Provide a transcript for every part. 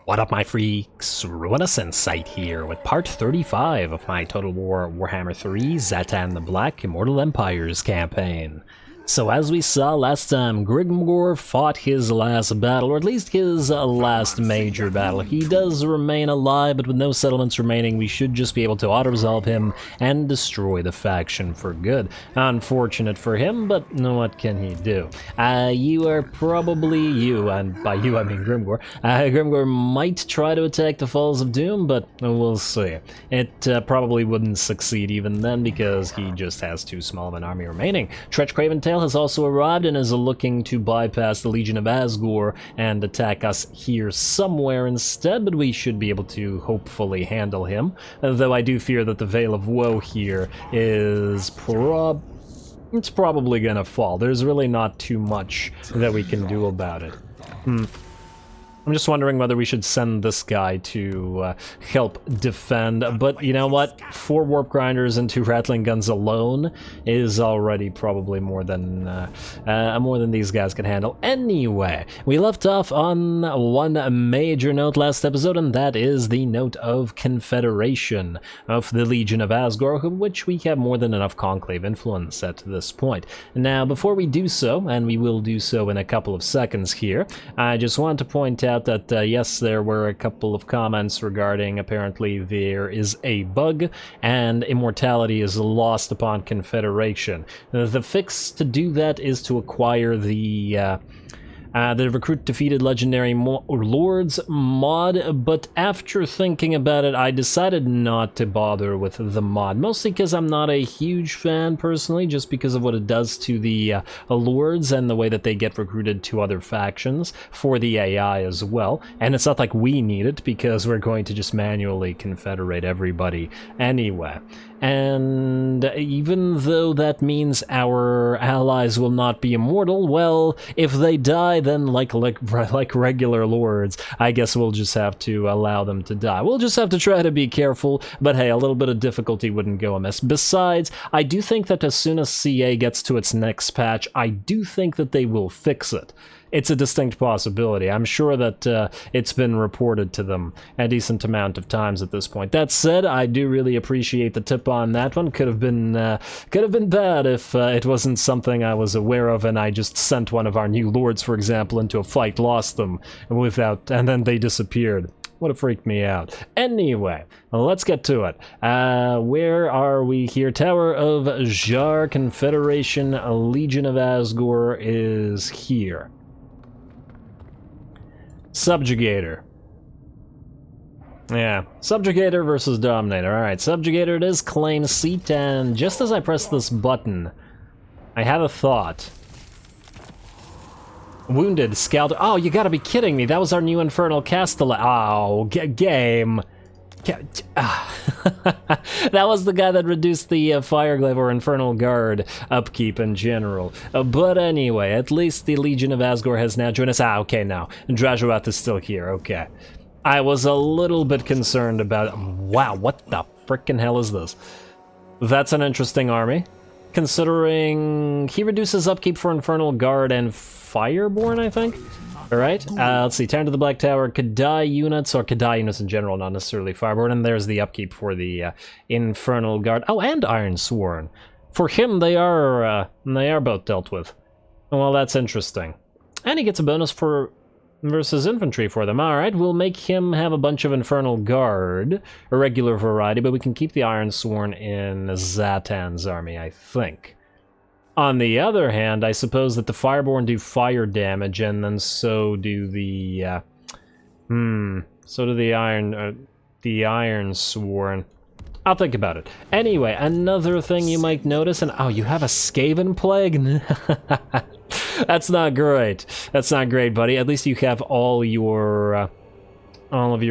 What up, my freaks? RuinousInsight here with part 35 of my Total Warhammer 3 Zhatan the Black Immortal Empires campaign. So as we saw last time, Grigmor fought his last battle, or at least his last major battle. He does remain alive, but with no settlements remaining, we should just be able to auto-resolve him and destroy the faction for good. Unfortunate for him, but what can he do? You are probably you, and by you I mean Grigmor. Grigmor might try to attack the Falls of Doom, but we'll see. It probably wouldn't succeed even then, because he just has too small of an army remaining. Tretch Craventail has also arrived and is looking to bypass the Legion of Asgore and attack us here somewhere instead, but we should be able to hopefully handle him, though I do fear that the Veil of Woe here is it's probably gonna fall. There's really not too much that we can do about it. I'm just wondering whether we should send this guy to help defend, but you know what? 4 Warp Grinders and 2 Rattling Guns alone is already probably more than these guys can handle. Anyway, we left off on one major note last episode, and that is the note of Confederation of the Legion of Asgore, which we have more than enough Conclave influence at this point. Now, before we do so, and we will do so in a couple of seconds here, I just want to point out that yes, there were a couple of comments regarding apparently there is a bug and immortality is lost upon Confederation. The fix to do that is to acquire the Recruit Defeated Legendary Lords mod, but after thinking about it, I decided not to bother with the mod, mostly because I'm not a huge fan personally, just because of what it does to the Lords and the way that they get recruited to other factions for the AI as well. And it's not like we need it, because we're going to just manually confederate everybody anyway. And even though that means our allies will not be immortal, well, if they die, then like regular lords, I guess we'll just have to allow them to die. We'll just have to try to be careful, but hey, a little bit of difficulty wouldn't go amiss. Besides, I do think that as soon as CA gets to its next patch, I do think that they will fix it. It's a distinct possibility. I'm sure that it's been reported to them a decent amount of times at this point. That said, I do really appreciate the tip on that one. Could have been bad if it wasn't something I was aware of, and I just sent one of our new lords, for example, into a fight, lost them and then they disappeared. Would have freaked me out. Anyway, let's get to it. Where are we here? Tower of Zharr, Confederation, Legion of Asgore is here. Subjugator. Yeah, Subjugator versus Dominator. Alright, Subjugator it is, claim seat, and just as I press this button, I had a thought. Wounded, Scout. Oh, you gotta be kidding me. That was our new Infernal Castellan. Oh, game. That was the guy that reduced the Fireglaive or Infernal Guard upkeep in general. But anyway, at least the Legion of Asgore has now joined us. Okay, now. Drajoath is still here, okay. I was a little bit concerned about it. Wow, what the frickin' hell is this? That's an interesting army. Considering he reduces upkeep for Infernal Guard and Fireborn, I think? Alright, let's see, Turn to the Black Tower, Kadai units, or Kadai units in general, not necessarily Fireborn, and there's the upkeep for the Infernal Guard. Oh, and Ironsworn. For him, they are both dealt with. Well, that's interesting. And he gets a bonus for versus infantry for them. Alright, we'll make him have a bunch of Infernal Guard, a regular variety, but we can keep the Ironsworn in Zhatan's army, I think. On the other hand, I suppose that the Fireborn do fire damage, and then so do the, so do the Ironsworn. I'll think about it. Anyway, another thing you might notice, and oh, you have a Skaven Plague? That's not great. That's not great, buddy. At least you have all of your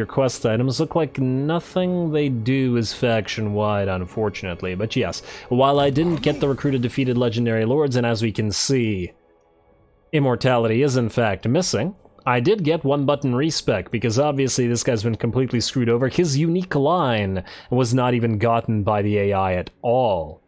quest items. Look like nothing they do is faction-wide, unfortunately. But yes, while I didn't get the Recruited Defeated Legendary Lords, and as we can see, Immortality is in fact missing, I did get one button respec, because obviously this guy's been completely screwed over. His unique line was not even gotten by the AI at all.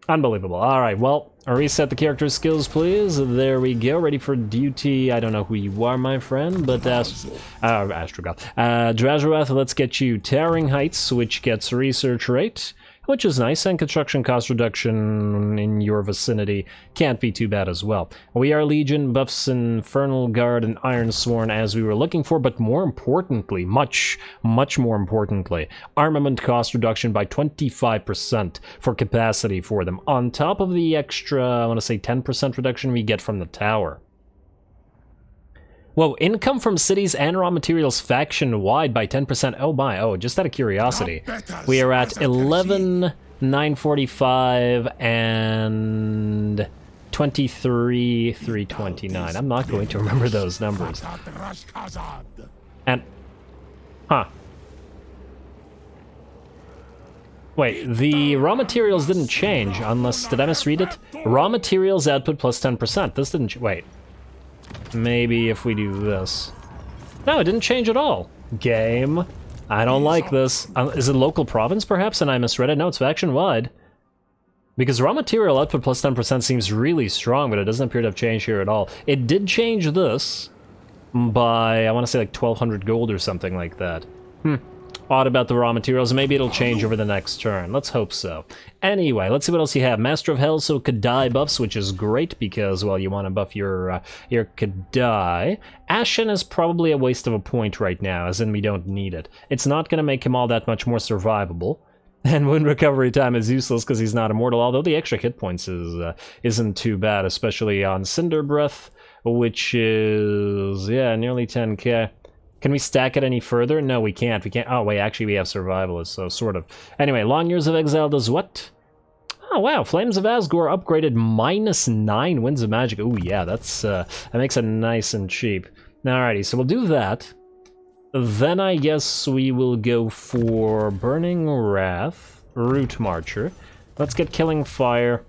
Unbelievable. Alright, well, reset the character skills, please. There we go. Ready for duty. I don't know who you are, my friend, but Astrogoth. Drazharath, let's get you Towering Heights, which gets research rate, which is nice, and construction cost reduction in your vicinity can't be too bad as well. We are Legion, buffs Infernal Guard, and Ironsworn as we were looking for, but more importantly, much more importantly, armament cost reduction by 25% for capacity for them, on top of the extra, I want to say 10% reduction we get from the tower. Whoa, income from cities and raw materials faction-wide by 10%. Oh my, oh, just out of curiosity. We are at 11,945 and 23,329. I'm not going to remember those numbers. And, huh. Wait, the raw materials didn't change, unless, did I misread it? Raw materials output plus 10%. This didn't, wait. Maybe if we do this. No, it didn't change at all. Game. I don't like this. Is it local province, perhaps, and I misread it? No, it's faction-wide. Because raw material output plus 10% seems really strong, but it doesn't appear to have changed here at all. It did change this by, I want to say, like 1,200 gold or something like that. Odd about the raw materials. Maybe it'll change over the next turn. Let's hope so. Anyway, let's see what else you have. Master of Hell, so Kadai buffs, which is great because, well, you want to buff your Kadai. Ashen is probably a waste of a point right now, as in we don't need it. It's not going to make him all that much more survivable. And wound recovery time is useless because he's not immortal, although the extra hit points isn't too bad, especially on Cinder Breath, which is, yeah, nearly 10k. Can we stack it any further? No, we can't. We can't. Oh, wait, actually, we have Survivalist, so sort of. Anyway, Long Years of Exile does what? Oh, wow, Flames of Asgore upgraded -9 Winds of Magic. Ooh, yeah, that's, that makes it nice and cheap. Alrighty, so we'll do that. Then I guess we will go for Burning Wrath, Root Marcher. Let's get Killing Fire.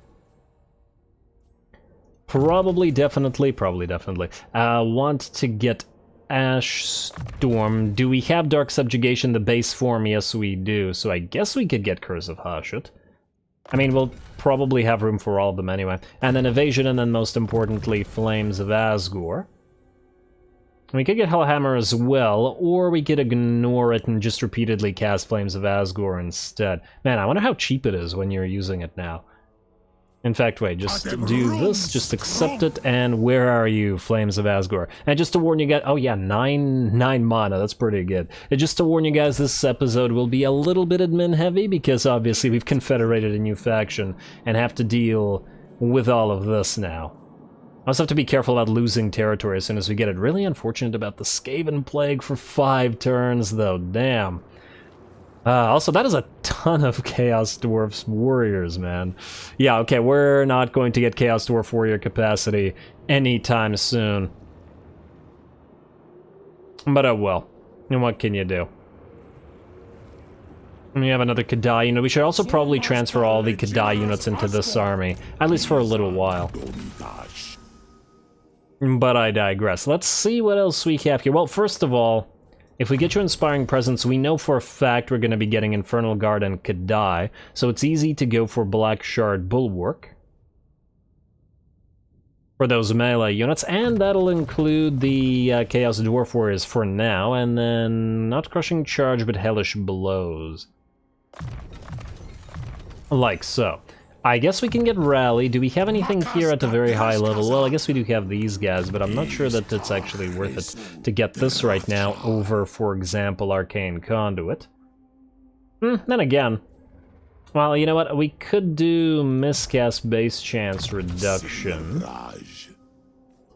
Probably, definitely. Want to get Ash Storm. Do we have Dark Subjugation, the base form? Yes, we do. So I guess we could get Curse of Hashut. I mean, we'll probably have room for all of them anyway. And then Evasion, and then most importantly, Flames of Asgore. We could get Hellhammer as well, or we could ignore it and just repeatedly cast Flames of Asgore instead. Man, I wonder how cheap it is when you're using it now. In fact, wait, just do this, just accept it, and where are you, Flames of Asgore? And just to warn you guys, oh yeah, 9 mana, that's pretty good. And just to warn you guys, this episode will be a little bit admin heavy, because obviously we've confederated a new faction, and have to deal with all of this now. I also have to be careful about losing territory as soon as we get it. Really unfortunate about the Skaven Plague for 5 turns, though, damn. Also, that is a ton of Chaos Dwarfs warriors, man. Yeah, okay, we're not going to get Chaos Dwarf warrior capacity anytime soon. But oh well. And what can you do? We have another Kadai unit. We should also probably transfer all the Kadai units into this army, at least for a little while. But I digress. Let's see what else we have here. Well, first of all, if we get your Inspiring Presence, we know for a fact we're going to be getting Infernal Guard and Kadai, so it's easy to go for Black Shard Bulwark for those melee units, and that'll include the Chaos Dwarf Warriors for now, and then not Crushing Charge, but Hellish Blows. Like so. I guess we can get Rally. Do we have anything here at a very high level? Well, I guess we do have these guys, but I'm not sure that it's actually worth it to get this right now over, for example, Arcane Conduit. Then again, well, you know what? We could do Miscast Base Chance Reduction.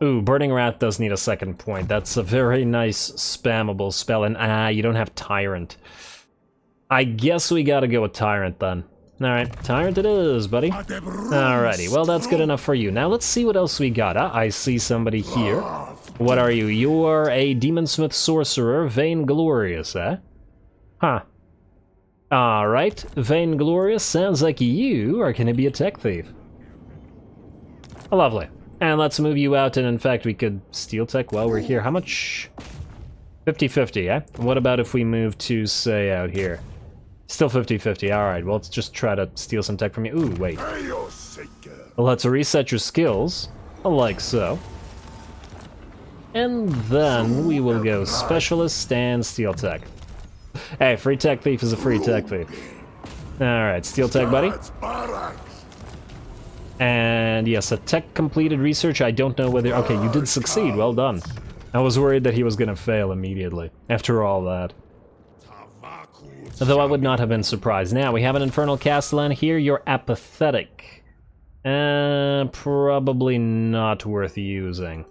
Ooh, Burning Wrath does need a second point. That's a very nice spammable spell, and you don't have Tyrant. I guess we gotta go with Tyrant then. Alright, Tyrant it is, buddy. Alrighty, well that's good enough for you. Now let's see what else we got. I see somebody here. What are you? You are a Demonsmith Sorcerer, Vainglorious, eh? Huh. Alright, Vainglorious, sounds like you are gonna be a Tech Thief. Lovely. And let's move you out, and in fact we could steal Tech while we're here. How much? 50-50, eh? What about if we move to, say, out here? Still 50-50. Alright, well, let's just try to steal some tech from you. Ooh, wait. Let's reset your skills, like so. And then we will go Specialist and Steel Tech. Hey, free tech thief is a free tech thief. Alright, Steel Tech, buddy. And yes, a tech completed research. I don't know whether... Okay, you did succeed. Well done. I was worried that he was gonna fail immediately, after all that. Though I would not have been surprised. Now, we have an Infernal Castellan here. You're apathetic. Probably not worth using.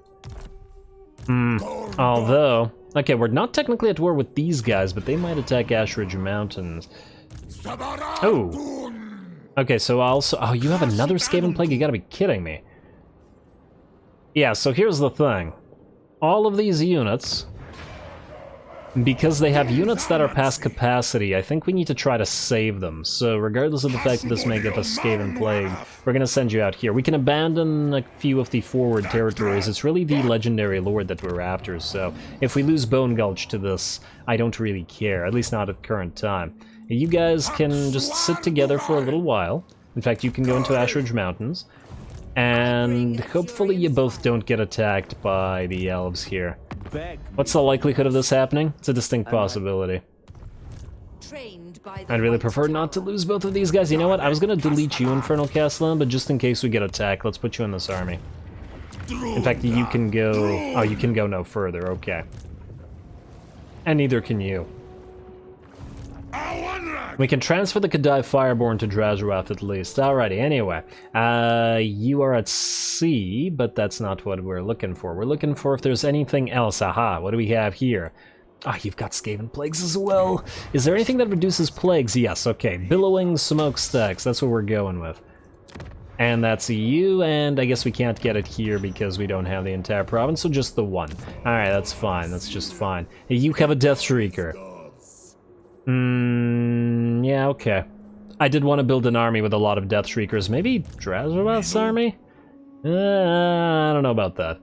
Although... Okay, we're not technically at war with these guys, but they might attack Ashridge Mountains. Oh! Okay, so also... Oh, you have another Skaven Plague? You gotta be kidding me. Yeah, so here's the thing. All of these units... Because they have units that are past capacity, I think we need to try to save them. So regardless of the fact that this may give us Skaven Plague, we're gonna send you out here. We can abandon a few of the forward territories. It's really the Legendary Lord that we're after, so if we lose Bone Gulch to this, I don't really care, at least not at current time. You guys can just sit together for a little while. In fact, you can go into Ashridge Mountains, and hopefully you both don't get attacked by the elves here. What's the likelihood of this happening? It's a distinct possibility. I'd really prefer not to lose both of these guys. You know what? I was gonna delete you, Infernal Castellan, but just in case we get attacked, let's put you in this army. In fact, you can go... Oh, you can go no further, okay. And neither can you. We can transfer the Kadai Fireborn to Drazurath at least. Alrighty, anyway. You are at sea, but that's not what we're looking for. We're looking for if there's anything else. Aha, what do we have here? Ah, you've got Skaven Plagues as well. Is there anything that reduces plagues? Yes, okay. Billowing Smokestacks, that's what we're going with. And that's you, and I guess we can't get it here because we don't have the entire province, so just the one. Alright, that's fine, that's just fine. Hey, you have a Death Shrieker. Yeah, okay. I did want to build an army with a lot of Death Shriekers. Maybe Drazurath's army? I don't know about that.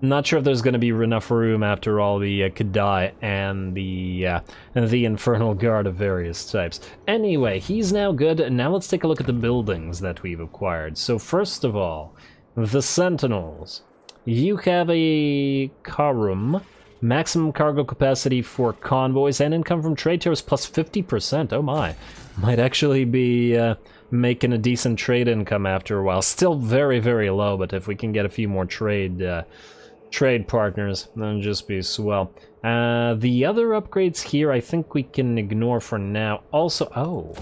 Not sure if there's going to be enough room after all the Kadai and the Infernal Guard of various types. Anyway, he's now good, and now let's take a look at the buildings that we've acquired. So first of all, the Sentinels. You have a Karum. Maximum cargo capacity for convoys and income from trade tariffs plus 50%. Oh my. Might actually be making a decent trade income after a while. Still very, very low, but if we can get a few more trade partners, that'll just be swell. The other upgrades here I think we can ignore for now. Also, oh,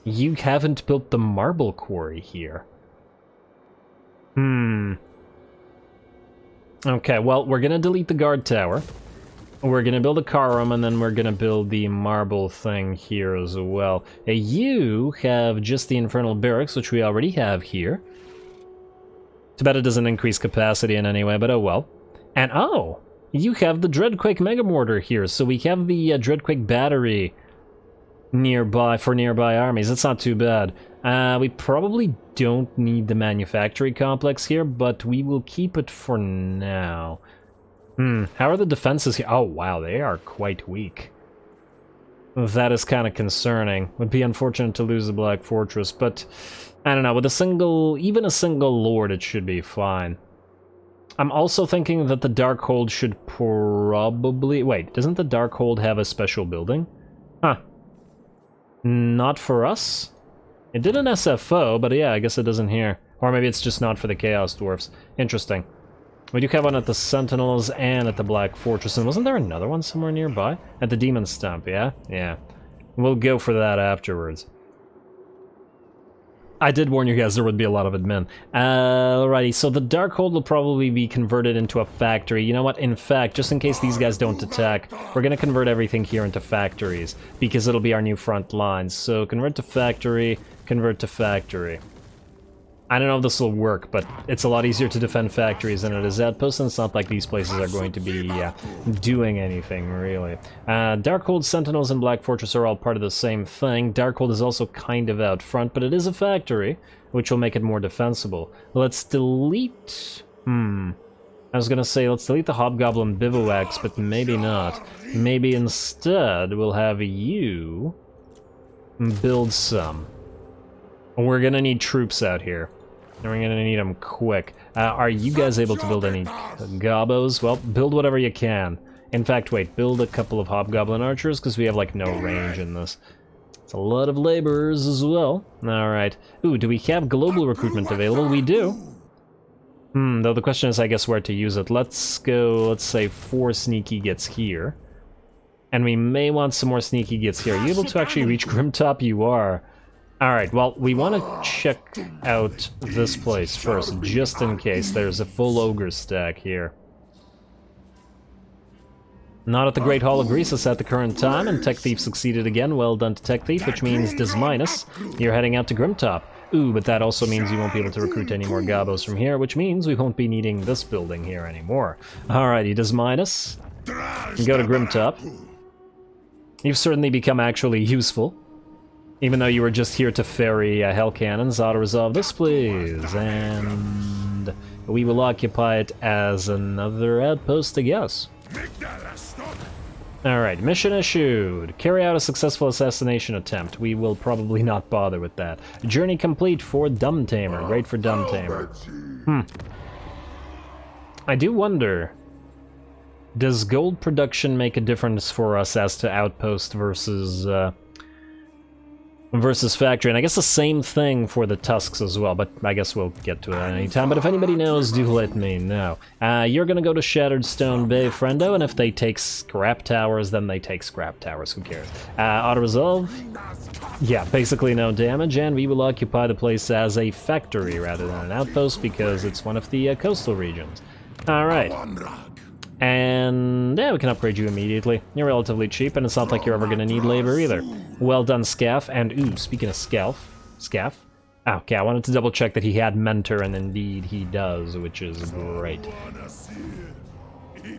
you haven't built the marble quarry here. Okay, well, we're gonna delete the guard tower. We're gonna build a Karum, and then we're gonna build the marble thing here as well. You have just the Infernal Barracks, which we already have here. Too bad it doesn't increase capacity in any way, but oh well. And oh, you have the Dreadquake Mega Mortar here, so we have the Dreadquake Battery nearby for nearby armies. That's not too bad. We probably don't need the manufacturing complex here, but we will keep it for now. How are the defenses here? Oh wow, they are quite weak. That is kind of concerning. Would be unfortunate to lose the Black Fortress, but I don't know, with even a single lord it should be fine. I'm also thinking that the Darkhold should probably... Wait, doesn't the Darkhold have a special building? Huh. Not for us? It did an SFO, but yeah, I guess it doesn't here. Or maybe it's just not for the Chaos Dwarfs. Interesting. We do have one at the Sentinels and at the Black Fortress, and wasn't there another one somewhere nearby? At the Demon Stump, yeah? Yeah. We'll go for that afterwards. I did warn you guys there would be a lot of admin. Alrighty, so the Darkhold will probably be converted into a factory. You know what? In fact, just in case these guys don't attack, we're gonna convert everything here into factories, because it'll be our new front lines. So convert to factory, convert to factory. I don't know if this will work, but it's a lot easier to defend factories than it is outposts, and it's not like these places are going to be doing anything, really. Darkhold, Sentinels, and Black Fortress are all part of the same thing. Darkhold is also kind of out front, but it is a factory, which will make it more defensible. Let's delete... I was gonna say, let's delete the Hobgoblin Bivouacs, but maybe not. Maybe instead we'll have you build some. We're gonna need troops out here. And we're gonna need them quick. Are you guys able to build any gobos? Well, build whatever you can. In fact, wait, build a couple of hobgoblin archers, because we have, like, no range in this. It's a lot of laborers as well. Alright. Ooh, do we have global recruitment available? We do. Though the question is, I guess, where to use it. Let's go, let's say 4 sneaky gets here. And we may want some more sneaky gets here. Are you able to actually reach Grimtop? You are. Alright, well, we want to check out this place first, just in case there's a full ogre stack here. Not at the Great Hall of Greasus at the current time, and Tech Thief succeeded again. Well done to Tech Thief, which means Disminus, you're heading out to Grimtop. Ooh, but that also means you won't be able to recruit any more gobos from here, which means we won't be needing this building here anymore. Alrighty, Disminus, go to Grimtop. You've certainly become actually useful. Even though you were just here to ferry hell cannons, auto-resolve this, please. And we will occupy it as another outpost, I guess. Alright, mission issued. Carry out a successful assassination attempt. We will probably not bother with that. Journey complete for Dumb Tamer. Great for Dumb Tamer. I do wonder, does gold production make a difference for us as to outpost versus factory? And I guess the same thing for the tusks as well, but I guess we'll get to it at any time. But if anybody knows, do let me know. You're gonna go to Shattered Stone Bay, friendo, and if they take scrap towers, then they take scrap towers, who cares? Auto-resolve? Yeah, basically no damage, and we will occupy the place as a factory rather than an outpost, because it's one of the coastal regions. Alright. And yeah, we can upgrade you immediately. You're relatively cheap, and it's not like you're ever gonna need labor either. Well done, Scaff. And ooh, speaking of Scaff. Okay, I wanted to double check that he had Mentor, and indeed he does, which is great.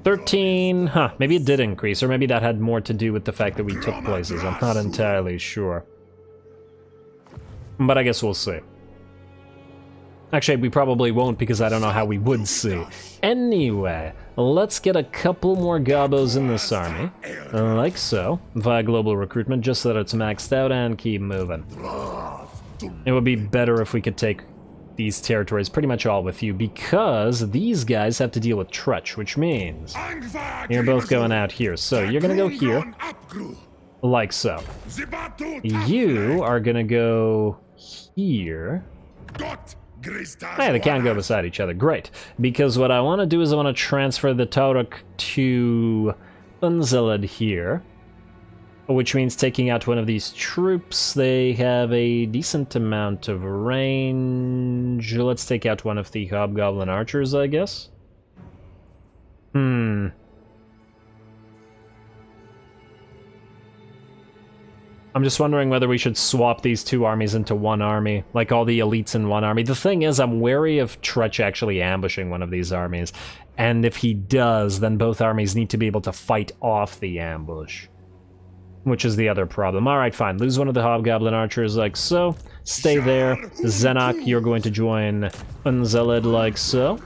13, maybe it did increase, or maybe that had more to do with the fact that we took places. I'm not entirely sure. But I guess we'll see. Actually, we probably won't, because I don't know how we would see. Anyway, let's get a couple more gobos in this army, like so, via global recruitment, just so that it's maxed out, and keep moving. It would be better if we could take these territories pretty much all with you, because these guys have to deal with Trutch, which means you're both going out here. So you're gonna go here, like so. You are gonna go here. Hey, they can't go beside each other. Great. Because what I want to do is I want to transfer the Tauruk to Unzelad here. Which means taking out one of these troops. They have a decent amount of range. Let's take out one of the Hobgoblin Archers, I guess. I'm just wondering whether we should swap these two armies into one army, like all the elites in one army. The thing is, I'm wary of Trutch actually ambushing one of these armies, and if he does, then both armies need to be able to fight off the ambush, which is the other problem. Alright, fine, lose one of the Hobgoblin Archers like so, stay there. Zanok, you're going to join Unzelad like so.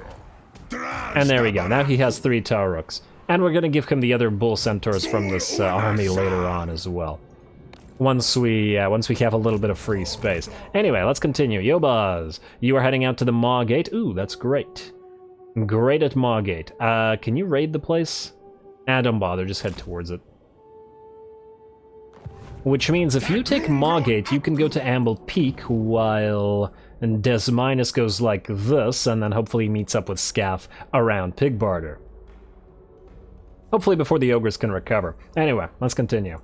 And there we go, now he has 3 Tauruks. And we're going to give him the other Bull Centaurs from this army later on as well. Once we have a little bit of free space. Anyway, let's continue. Yobaz, you are heading out to the Maw Gate. Ooh, that's great. Great at Maw Gate. Can you raid the place? Don't bother, just head towards it. Which means if you take Maw Gate, you can go to Amble Peak, while Desminus goes like this, and then hopefully meets up with Scaff around Pigbarter. Hopefully before the ogres can recover. Anyway, let's continue.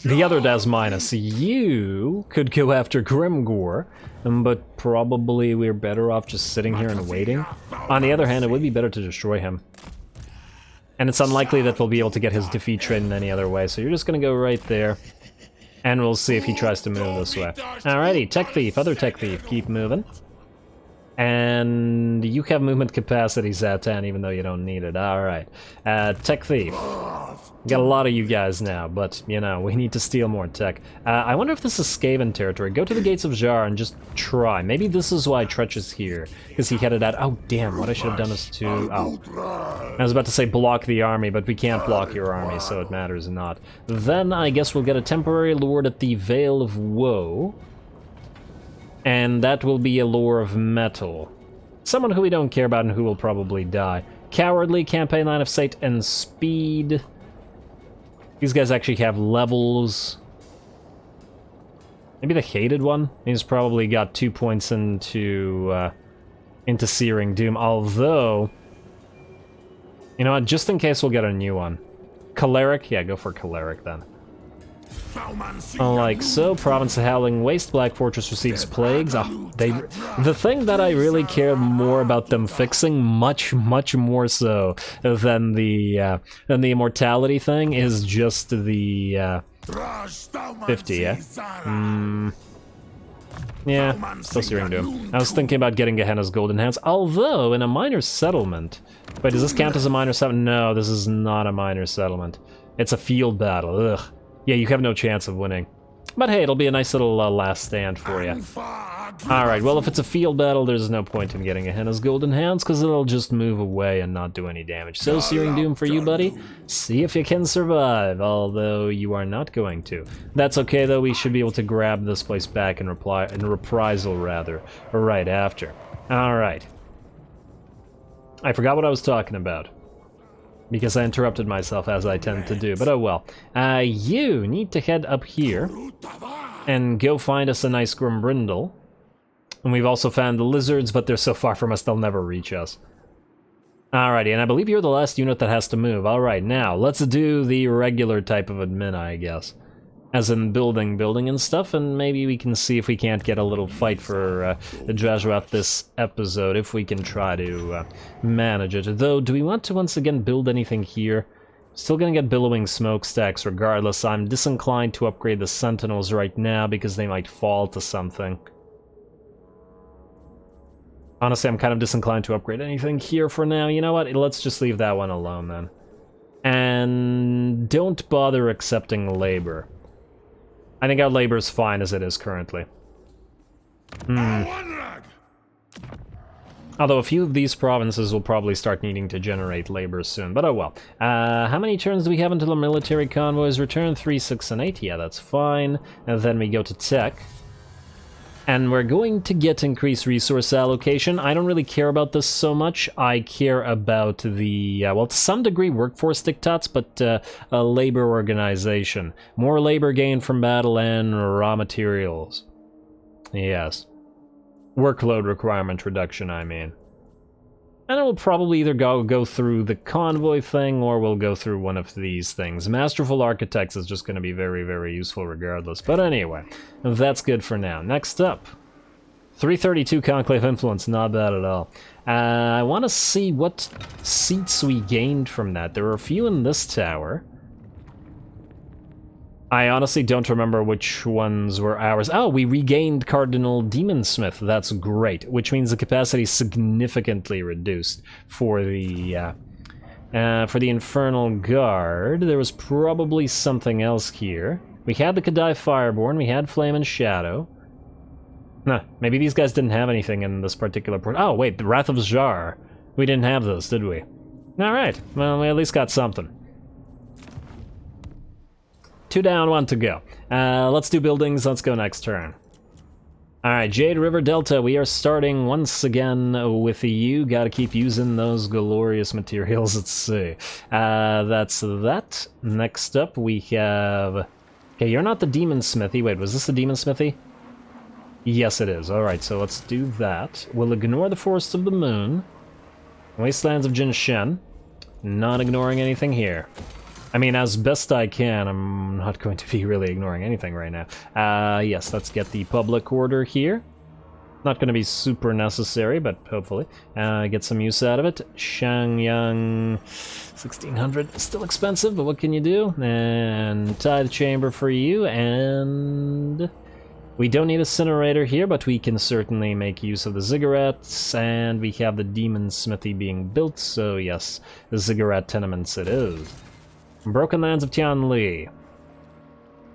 The other Desminus, you could go after Grimgore, but probably we're better off just sitting here and waiting. On the other hand, it would be better to destroy him. And it's unlikely that we'll be able to get his defeat trade in any other way, so you're just gonna go right there. And we'll see if he tries to move this way. Alrighty, Tech Thief, other Tech Thief, keep moving. And you have movement capacity, Zhatan, even though you don't need it. Alright. Tech Thief. Got a lot of you guys now, but, you know, we need to steal more tech. I wonder if this is Skaven territory. Go to the gates of Zharr and just try. Maybe this is why Tretch is here, because he headed out. Oh, damn, what I should have done is to... Oh. I was about to say block the army, but we can't block your army, so it matters not. Then I guess we'll get a temporary lord at the Veil of Woe. And that will be a lore of metal. Someone who we don't care about and who will probably die. Cowardly, Campaign Line of Sight, and Speed. These guys actually have levels. Maybe the hated one? He's probably got 2 points into Searing Doom, although... You know what, just in case we'll get a new one. Choleric? Yeah, go for Choleric then. Like so, Province of Howling Waste, Black Fortress receives plagues. Oh, the thing that I really care more about them fixing, much more so than the Immortality thing, is just the 50. Yeah, still Searing Doom. I was thinking about getting Gehenna's Golden Hands, although in a minor settlement. Wait, does this count as a minor settlement? No, this is not a minor settlement. It's a field battle. Ugh. Yeah, you have no chance of winning. But hey, it'll be a nice little last stand for you. Alright, well, if it's a field battle, there's no point in getting Gehenna's Golden Hands, because it'll just move away and not do any damage. So, Searing Doom for you, buddy. See if you can survive, although you are not going to. That's okay, though. We should be able to grab this place back in reprisal, rather, or right after. Alright. I forgot what I was talking about. Because I interrupted myself, as I tend to do, but oh well. You need to head up here and go find us a nice Grimbrindle. And we've also found the lizards, but they're so far from us they'll never reach us. Alrighty, and I believe you're the last unit that has to move. Alright, now, let's do the regular type of admin, I guess. As in building and stuff, and maybe we can see if we can't get a little fight for Jajuath this episode, if we can try to manage it. Though, do we want to once again build anything here? Still gonna get billowing smokestacks regardless. I'm disinclined to upgrade the sentinels right now because they might fall to something. Honestly, I'm kind of disinclined to upgrade anything here for now. You know what? Let's just leave that one alone then. And don't bother accepting labor. I think our labor is fine as it is currently. Although a few of these provinces will probably start needing to generate labor soon, but oh well. How many turns do we have until the military convoys return? 3, 6, and 8. Yeah, that's fine. And then we go to tech. And we're going to get increased resource allocation. I don't really care about this so much. I care about the, well, to some degree, workforce diktats, but labor organization. More labor gain from battle and raw materials. Yes. Workload requirement reduction, I mean. And it will probably either go through the convoy thing, or we'll go through one of these things. Masterful Architects is just going to be very, very useful regardless. But anyway, that's good for now. Next up, 332 Conclave Influence, not bad at all. I want to see what seats we gained from that. There were a few in this tower. I honestly don't remember which ones were ours. Oh, we regained Cardinal Demonsmith. That's great, which means the capacity is significantly reduced for the Infernal Guard. There was probably something else here. We had the Kadai Fireborn, we had Flame and Shadow. Nah, maybe these guys didn't have anything in this particular port. Oh, wait, the Wrath of Zharr. We didn't have those, did we? Alright, well, we at least got something. 2 down, 1 to go. Let's do buildings, let's go next turn. Alright, Jade River Delta, we are starting once again with you. Gotta keep using those glorious materials, let's see. That's that. Next up we have... Okay, you're not the Demon Smithy. Wait, was this the Demon Smithy? Yes, it is. Alright, so let's do that. We'll ignore the Forests of the Moon. Wastelands of Jinshen. Not ignoring anything here. I mean, as best I can, I'm not going to be really ignoring anything right now. Yes, let's get the public order here. Not going to be super necessary, but hopefully. Get some use out of it. Shangyang 1600. Still expensive, but what can you do? And Tithe Chamber for you, and... We don't need a incinerator here, but we can certainly make use of the ziggurats, and we have the demon smithy being built, so yes, the ziggurat tenements it is. Broken Lands of Tianli.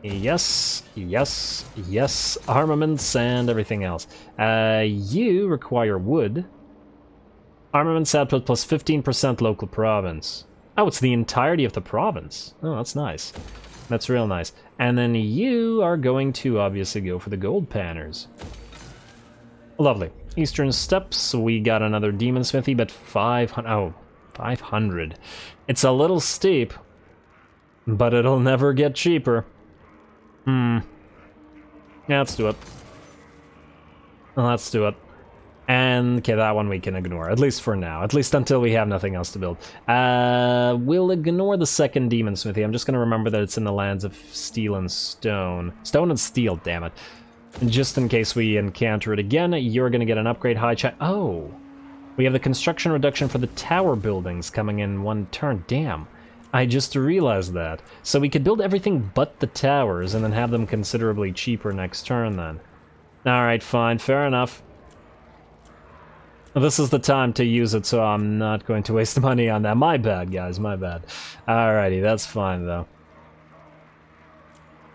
Yes, yes, yes, armaments and everything else. You require wood. Armaments output plus 15% local province. Oh, it's the entirety of the province. Oh, that's nice. That's real nice. And then you are going to obviously go for the gold panners. Lovely. Eastern Steppes, we got another demon smithy, but 500. Oh, 500. It's a little steep, but it'll never get cheaper. Yeah, let's do it. Let's do it. And, okay, that one we can ignore, at least for now. At least until we have nothing else to build. We'll ignore the second demon smithy. I'm just going to remember that it's in the lands of steel and stone. Stone and steel, damn it. Just in case we encounter it again, you're going to get an upgrade high check. Oh, we have the construction reduction for the tower buildings coming in one turn. Damn. I just realized that. So we could build everything but the towers and then have them considerably cheaper next turn then. Alright, fine, fair enough. This is the time to use it, so I'm not going to waste money on that. My bad, guys, my bad. Alrighty, that's fine, though.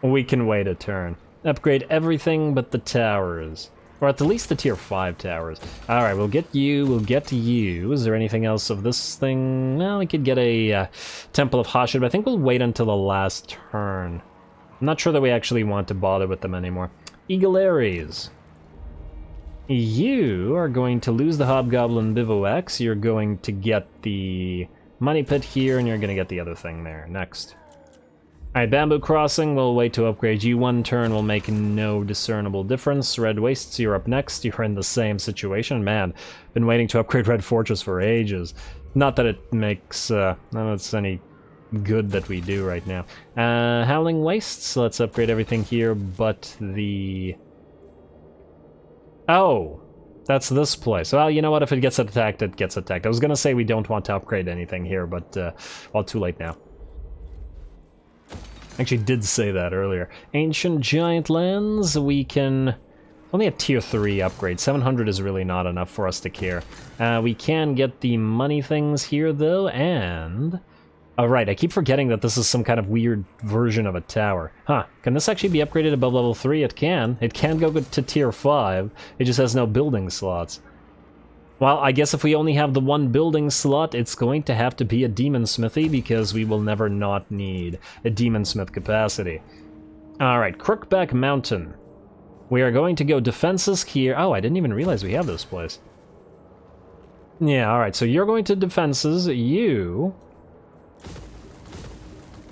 We can wait a turn. Upgrade everything but the towers. Or at the least the tier 5 towers. Alright, we'll get you, we'll get you. Is there anything else of this thing? Well, we could get a Temple of Hashid, but I think we'll wait until the last turn. I'm not sure that we actually want to bother with them anymore. Eagle Ares. You are going to lose the Hobgoblin Bivouacs, you're going to get the Money Pit here, and you're going to get the other thing there. Next. Alright, Bamboo Crossing, we'll wait to upgrade you. One turn will make no discernible difference. Red Wastes, you're up next. You're in the same situation. Man, been waiting to upgrade Red Fortress for ages. Not that it makes it's any good that we do right now. Howling Wastes, let's upgrade everything here but the... Oh, that's this place. Well, you know what? If it gets attacked, it gets attacked. I was gonna say we don't want to upgrade anything here, but, well, too late now. Actually did say that earlier. Ancient Giant Lands, we can... Only a tier 3 upgrade. 700 is really not enough for us to care. We can get the money things here, though, and... Oh, right, I keep forgetting that this is some kind of weird version of a tower. Huh, can this actually be upgraded above level 3? It can. It can go to tier 5. It just has no building slots. Well, I guess if we only have the one building slot, it's going to have to be a demon smithy, because we will never not need a demon smith capacity. Alright, Crookback Mountain. We are going to go defenses here. Oh, I didn't even realize we have this place. Yeah, alright, so you're going to defenses. You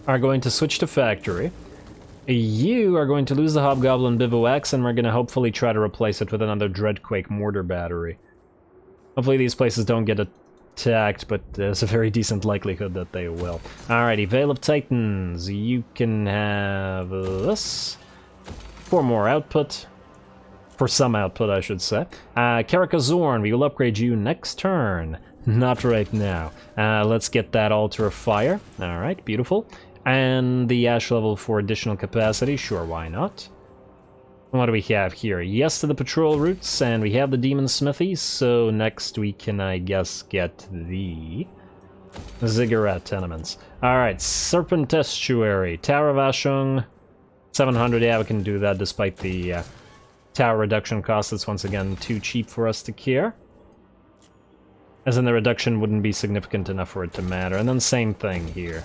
are going to switch to factory. You are going to lose the Hobgoblin Bivouacs, and we're going to hopefully try to replace it with another Dreadquake mortar battery. Hopefully these places don't get attacked, but there's a very decent likelihood that they will. Alrighty, Veil of Titans, you can have this. For more output. For some output, I should say. Karakazorn, we will upgrade you next turn. Not right now. Let's get that Altar of Fire. Alright, beautiful. And the Ash level for additional capacity, sure, why not? What do we have here? Yes to the patrol routes, and we have the demon smithy, so next we can, I guess, get the ziggurat tenements. Alright, Serpent Estuary, Tower of Ashung, 700, yeah, we can do that despite the tower reduction cost. That's once again too cheap for us to care. As in the reduction wouldn't be significant enough for it to matter, and then same thing here.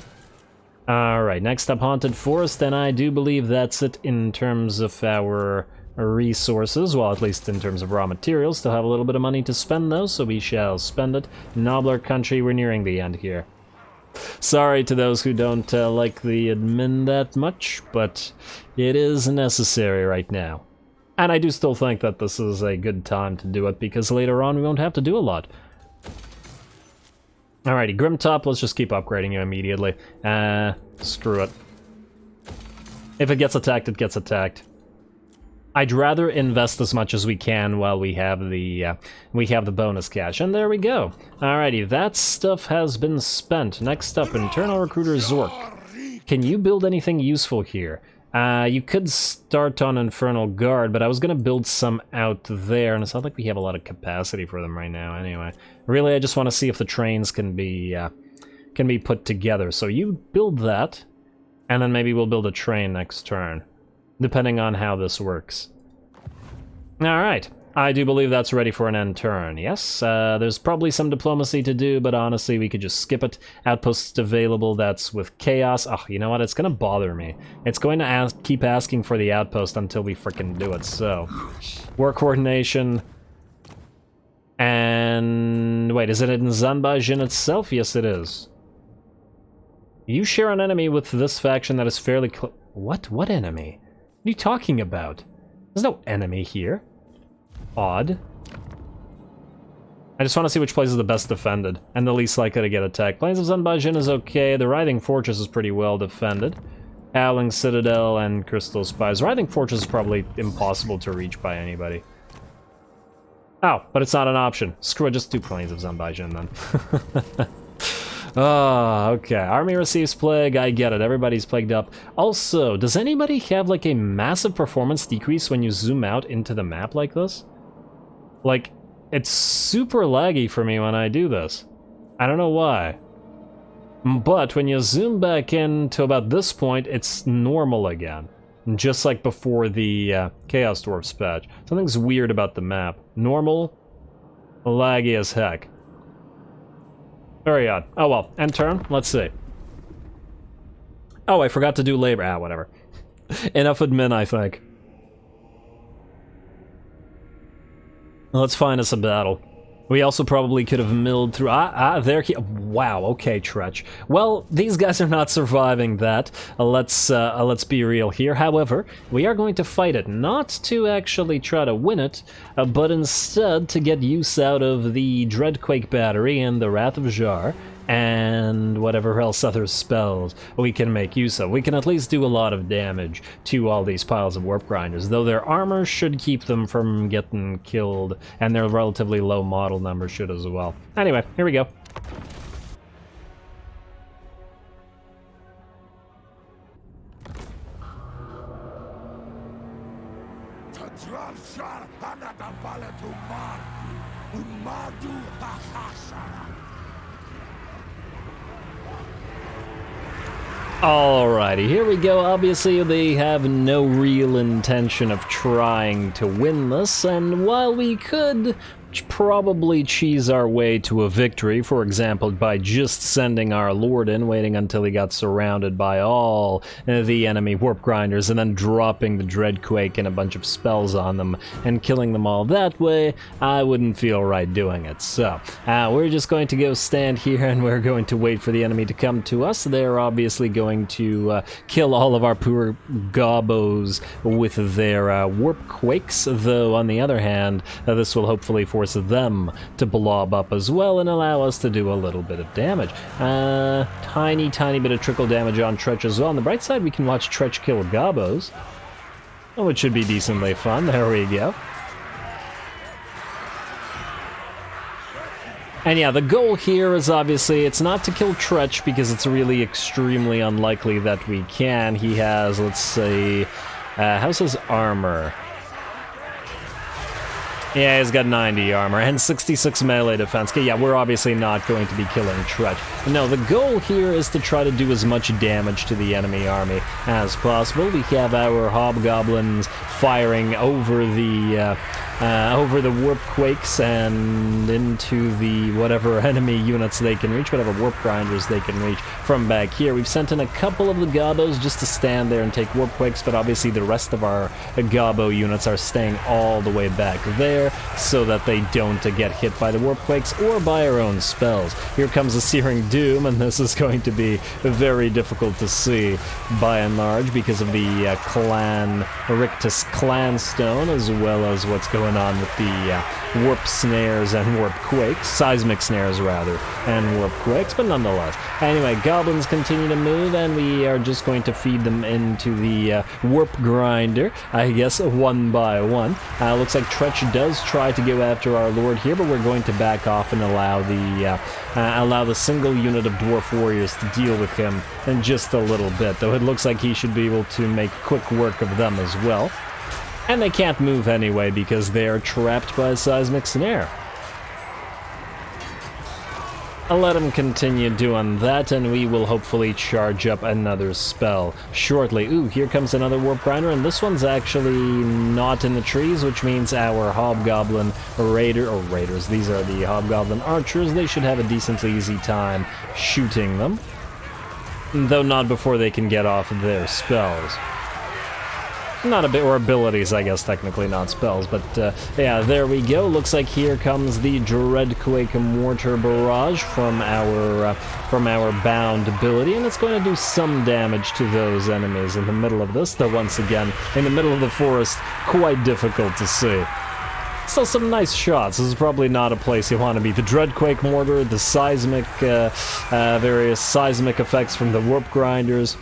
Alright, next up Haunted Forest, and I do believe that's it in terms of our resources, well, at least in terms of raw materials. Still have a little bit of money to spend though, so we shall spend it. Nobbler Country, we're nearing the end here. Sorry to those who don't like the admin that much, but it is necessary right now. And I do still think that this is a good time to do it, because later on we won't have to do a lot. Alrighty, Grimtop, let's just keep upgrading you immediately. Screw it. If it gets attacked, it gets attacked. I'd rather invest as much as we can while we have the bonus cash, and there we go. Alrighty, that stuff has been spent. Next up, Internal Recruiter Zork. Can you build anything useful here? You could start on Infernal Guard, but I was gonna build some out there, and it's not like we have a lot of capacity for them right now anyway. Really, I just want to see if the trains can be put together. So you build that, and then maybe we'll build a train next turn, depending on how this works. Alright, I do believe that's ready for an end turn. Yes, there's probably some diplomacy to do, but honestly, we could just skip it. Outposts available, that's with Chaos. Oh, you know what? It's gonna bother me. It's going to keep asking for the outpost until we frickin' do it, so... War Coordination... And... wait, is it in Zanbajin itself? Yes, it is. You share an enemy with this faction that is fairly What? What enemy? What are you talking about? There's no enemy here. Odd. I just want to see which place is the best defended, and the least likely to get attacked. Plains of Zanbajin is okay, the Writhing Fortress is pretty well defended. Howling Citadel and Crystal Spies. Writhing Fortress is probably impossible to reach by anybody. Oh, but it's not an option. Screw it, just do Plains of Zanbajin then. Oh, okay. Army receives plague, I get it. Everybody's plagued up. Also, does anybody have like a massive performance decrease when you zoom out into the map like this? Like, it's super laggy for me when I do this. I don't know why. But when you zoom back in to about this point, it's normal again. Just like before the Chaos Dwarfs patch. Something's weird about the map. Normal, laggy as heck. Very odd. Oh well, end turn? Let's see. Oh, I forgot to do labor. Ah, whatever. Enough admin, I think. Let's find us a battle. We also probably could have milled through... there he... Wow, okay, Tretch. Well, these guys are not surviving that. Let's be real here. However, we are going to fight it, not to actually try to win it, but instead to get use out of the Dreadquake Battery and the Wrath of Zharr, and whatever else other spells we can make use of. We can at least do a lot of damage to all these piles of warp grinders, though their armor should keep them from getting killed, and their relatively low model number should as well. Anyway, here we go. Alrighty, here we go. Obviously, they have no real intention of trying to win this, and while we could probably cheese our way to a victory, for example, by just sending our lord in, waiting until he got surrounded by all the enemy warp grinders, and then dropping the Dreadquake and a bunch of spells on them, and killing them all that way, I wouldn't feel right doing it. So, we're just going to go stand here, and we're going to wait for the enemy to come to us. They're obviously going to kill all of our poor gobos with their warp quakes, though on the other hand, this will hopefully force them to blob up as well and allow us to do a little bit of damage. Tiny bit of trickle damage on Tretch as well. On the bright side, we can watch Tretch kill gobos, which should be decently fun. There we go. And yeah, the goal here is obviously, it's not to kill Tretch, because it's really extremely unlikely that we can. He has, let's say, how's his armor? Yeah, he's got 90 armor and 66 melee defense. Okay, yeah, we're obviously not going to be killing Tretch. No, the goal here is to try to do as much damage to the enemy army as possible. We have our hobgoblins firing over the warp quakes and into the whatever enemy units they can reach, whatever warp grinders they can reach from back here. We've sent in a couple of the gobos just to stand there and take warp quakes, but obviously the rest of our gobo units are staying all the way back there so that they don't get hit by the warp quakes or by our own spells. Here comes a Searing Doom, and this is going to be very difficult to see by and large because of the Rictus Clan Stone, as well as what's going going on with the warp snares and warp quakes, seismic snares rather, and warp quakes, but nonetheless. Anyway, goblins continue to move, and we are just going to feed them into the warp grinder, I guess, one by one. Looks like Tretch does try to go after our lord here, but we're going to back off and allow the single unit of dwarf warriors to deal with him in just a little bit, though it looks like he should be able to make quick work of them as well. And they can't move anyway because they are trapped by a seismic snare. I'll let him continue doing that, and we will hopefully charge up another spell shortly. Ooh, here comes another warp grinder, and this one's actually not in the trees, which means our hobgoblin raiders, these are the hobgoblin archers, they should have a decently easy time shooting them. Though not before they can get off of their spells. Not a bit, or abilities, I guess, technically, not spells, but yeah, there we go. Looks like here comes the Dreadquake Mortar Barrage from our bound ability, and it's going to do some damage to those enemies in the middle of this, though once again, in the middle of the forest, quite difficult to see. Still some nice shots. This is probably not a place you want to be. The Dreadquake Mortar, the seismic, various seismic effects from the warp grinders.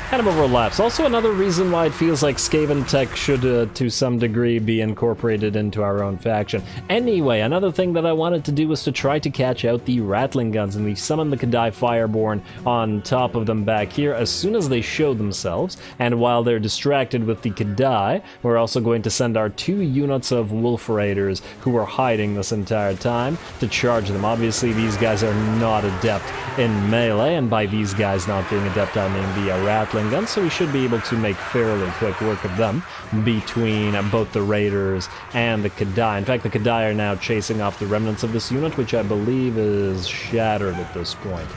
Kind of overlaps. Also another reason why it feels like Skaven tech should, to some degree, be incorporated into our own faction. Anyway, another thing that I wanted to do was to try to catch out the Rattling Guns, and we summoned the Kadai Fireborn on top of them back here as soon as they show themselves, and while they're distracted with the Kadai, we're also going to send our 2 units of Wolf Raiders who are hiding this entire time to charge them. Obviously, these guys are not adept in melee, and by these guys not being adept, I mean the Rattling Guns, so we should be able to make fairly quick work of them between both the Raiders and the Kadai. In fact, the Kadai are now chasing off the remnants of this unit, which I believe is shattered at this point.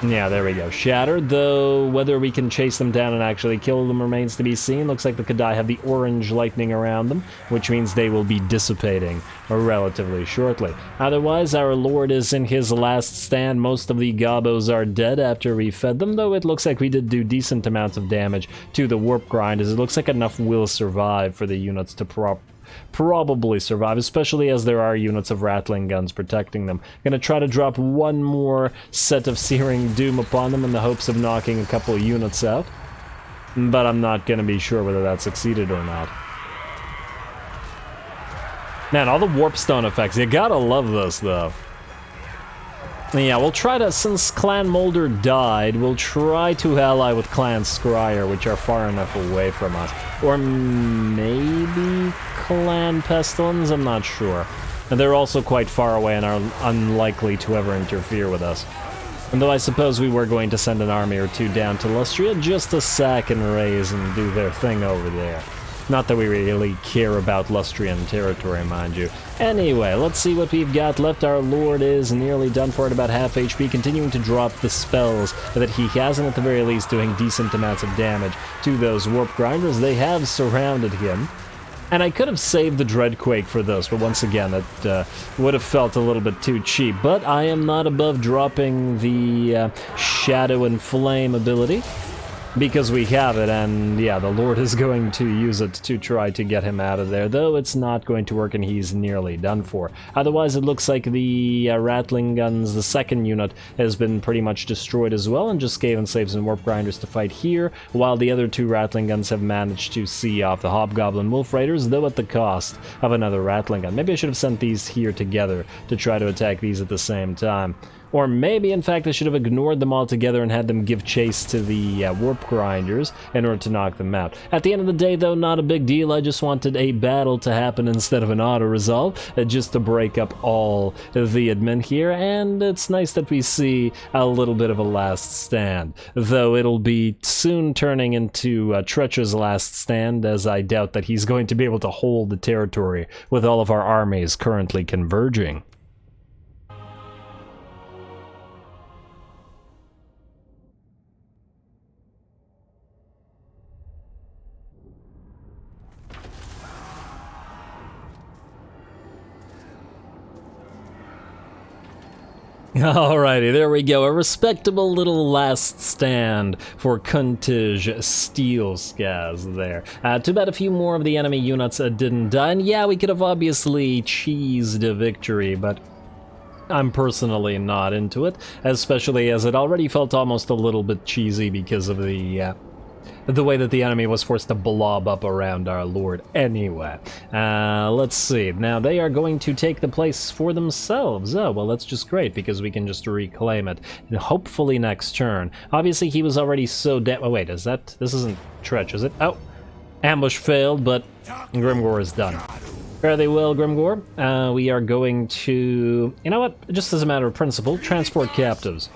Yeah, there we go. Shattered, though whether we can chase them down and actually kill them remains to be seen. Looks like the Kadai have the orange lightning around them, which means they will be dissipating relatively shortly. Otherwise, our lord is in his last stand. Most of the gobos are dead after we fed them, though it looks like we did do decent amounts of damage to the warp grind, as it looks like enough will survive for the units to probably survive, especially as there are units of Rattling Guns protecting them. Gonna try to drop one more set of Searing Doom upon them in the hopes of knocking a couple of units out, but I'm not gonna be sure whether that succeeded or not. Man, all the Warpstone effects, you gotta love this though. Yeah, we'll try to, since Clan Molder died, we'll try to ally with Clan Scryer, which are far enough away from us. Or maybe Clan Pestilence, I'm not sure. And they're also quite far away and are unlikely to ever interfere with us. And though I suppose we were going to send an army or two down to Lustria just to sack and raise and do their thing over there. Not that we really care about Lustrian territory, mind you. Anyway, let's see what we've got left. Our lord is nearly done for at about half HP, continuing to drop the spells that he has, and at the very least doing decent amounts of damage to those warp grinders. They have surrounded him. And I could have saved the Dreadquake for this, but once again, it would have felt a little bit too cheap. But I am not above dropping the Shadow and Flame ability, because we have it, and yeah, the Lord is going to use it to try to get him out of there, though it's not going to work and he's nearly done for. Otherwise, it looks like the Rattling Guns, the second unit, has been pretty much destroyed as well, and just Skaven Slaves and Warp Grinders to fight here, while the other 2 Rattling Guns have managed to see off the Hobgoblin Wolf Raiders, though at the cost of another Rattling Gun. Maybe I should have sent these here together to try to attack these at the same time. Or maybe, in fact, I should have ignored them altogether and had them give chase to the Warp Grinders in order to knock them out. At the end of the day, though, not a big deal. I just wanted a battle to happen instead of an auto-resolve, just to break up all the admin here, and it's nice that we see a little bit of a last stand. Though it'll be soon turning into Tretch's last stand, as I doubt that he's going to be able to hold the territory with all of our armies currently converging. Alrighty, there we go. A respectable little last stand for Kuntish Steel Skaz there. Too bad a few more of the enemy units didn't die. And yeah, we could have obviously cheesed a victory, but I'm personally not into it, especially as it already felt almost a little bit cheesy because of the way that the enemy was forced to blob up around our lord anyway. Let's see. Now, they are going to take the place for themselves. Oh, well, that's just great, because we can just reclaim it. And hopefully next turn. Obviously, he was already so dead. Oh, wait, is that... This isn't Tretch, is it? Oh, ambush failed, but Grimgor is done. Fare thee well, Grimgor. We are going to... You know what? Just as a matter of principle, transport captives.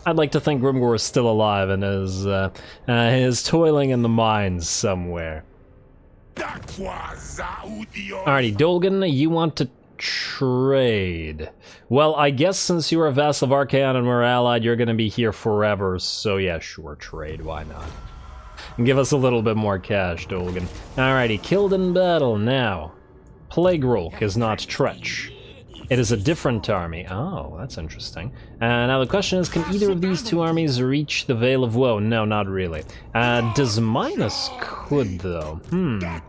I'd like to think Grimgor is still alive and is toiling in the mines somewhere. Alrighty, Dolgan, you want to trade. Well, I guess since you are a vassal of Archaon and we're allied, you're gonna be here forever, so yeah, sure, trade, why not? And give us a little bit more cash, Dolgan. Alrighty, killed in battle now. Plague Rolk is not Tretch. It is a different army. Oh, that's interesting. Now the question is, can either of these two armies reach the Veil of Woe? No, not really. Does Minus could, though? Nah,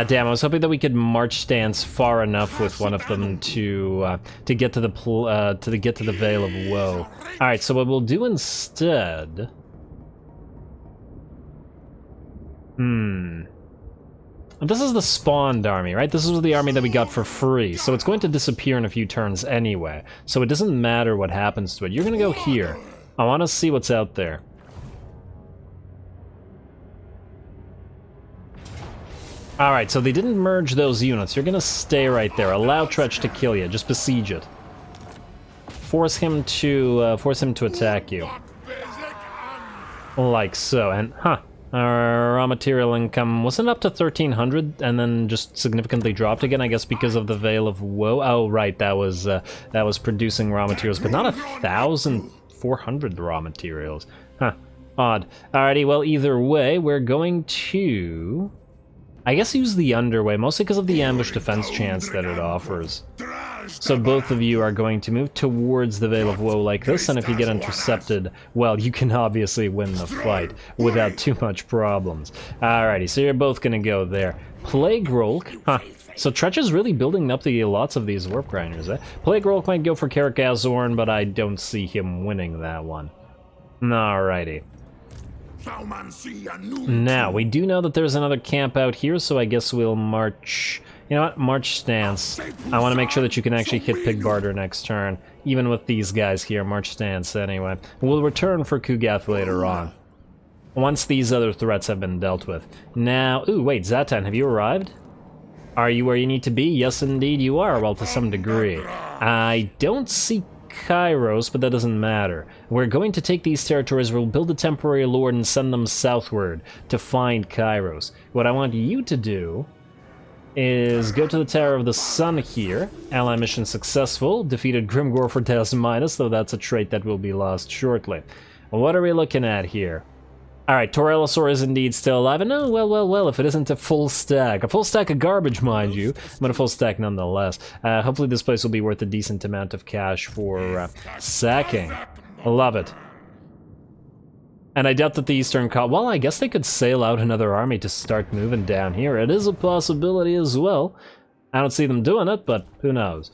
damn, I was hoping that we could march stance far enough with one of them to get to the Veil of Woe. Alright, so what we'll do instead... This is the spawned army, right? This is the army that we got for free, so it's going to disappear in a few turns anyway. So it doesn't matter what happens to it. You're gonna go here. I want to see what's out there. Alright, so they didn't merge those units. You're gonna stay right there. Allow Tretch to kill you. Just besiege it. Force him to attack you. Like so, and our raw material income wasn't up to 1,300 and then just significantly dropped again, I guess because of the Veil of Woe. Oh, right, that was producing raw materials, but not 1,400 raw materials. Huh, odd. Alrighty, well, either way, we're going to... I guess use the underway, mostly because of the ambush defense chance that it offers. So both of you are going to move towards the Veil of Woe like this, and if you get intercepted, well, you can obviously win the fight without too much problems. Alrighty, so you're both gonna go there. Plague Rolk, so Tretch is really building up lots of these Warp Grinders, eh? Plague Rolk might go for Karakazorn, but I don't see him winning that one. Alrighty. Now, we do know that there's another camp out here, so I guess we'll march... You know what? March stance. I want to make sure that you can actually hit Pig Barter next turn. Even with these guys here, march stance anyway. We'll return for Kugath later on, once these other threats have been dealt with. Now... Ooh, wait, Zhatan, have you arrived? Are you where you need to be? Yes, indeed you are, well, to some degree. I don't see Kairos, but that doesn't matter. We're going to take these territories, we'll build a temporary lord and send them southward to find Kairos. What I want you to do is go to the Tower of the Sun here. Ally mission successful. Defeated Grimgor for Deus Minus, though that's a trait that will be lost shortly. What are we looking at here? Alright, Torellosaur is indeed still alive, and oh, well, if it isn't a full stack of garbage, mind you, but a full stack nonetheless. Hopefully this place will be worth a decent amount of cash for sacking. Love it. And I doubt that the Eastern well, I guess they could sail out another army to start moving down here. It is a possibility as well. I don't see them doing it, but who knows.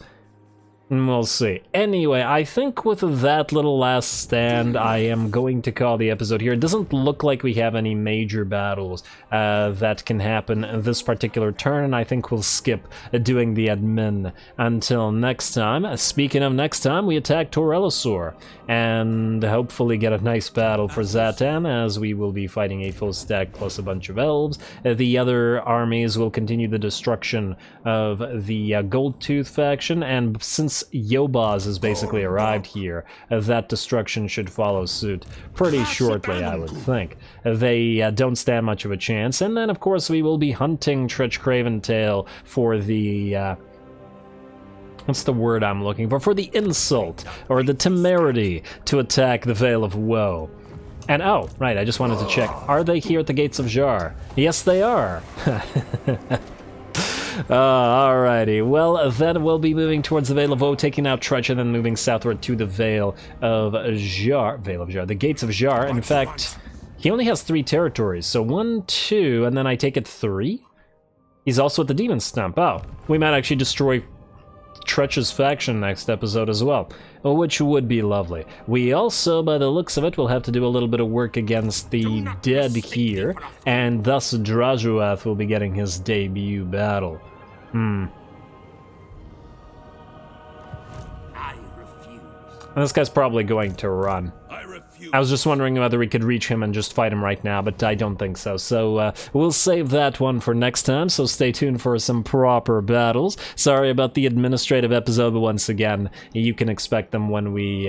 We'll see. Anyway, I think with that little last stand, I am going to call the episode here. It doesn't look like we have any major battles that can happen this particular turn, and I think we'll skip doing the admin until next time. Speaking of next time, we attack Torellosaur, and hopefully get a nice battle for Zhatan, as we will be fighting a full stack plus a bunch of elves. The other armies will continue the destruction of the Goldtooth faction, and since Yobaz has basically arrived here, that destruction should follow suit pretty shortly, I would think. They don't stand much of a chance, and then of course we will be hunting Tretch Craventail for the what's the word I'm looking for? For the insult, or the temerity, to attack the Veil of Woe. And oh, right, I just wanted to check. Are they here at the gates of Zharr? Yes, they are! Alrighty, well, then we'll be moving towards the Vale of Woe, taking out Trudge, and then moving southward to the Vale of Zharr, the Gates of Zharr. In fact, he only has 3 territories, so 1, 2, and then I take it 3? He's also at the Demon Stump. Oh, we might actually destroy Tretch's faction next episode as well, which would be lovely. We also, by the looks of it, will have to do a little bit of work against the dead here, and thus Drajuath will be getting his debut battle. And this guy's probably going to run. I was just wondering whether we could reach him and just fight him right now, but I don't think so. So we'll save that one for next time, so stay tuned for some proper battles. Sorry about the administrative episode, but once again, you can expect them when we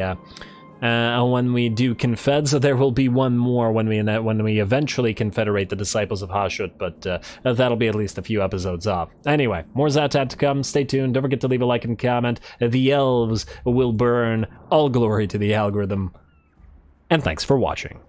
do confed, so there will be one more when we eventually confederate the Disciples of Hashut, but that'll be at least a few episodes off. Anyway, more Zhatan to come, stay tuned, don't forget to leave a like and comment. The elves will burn, all glory to the algorithm. And thanks for watching.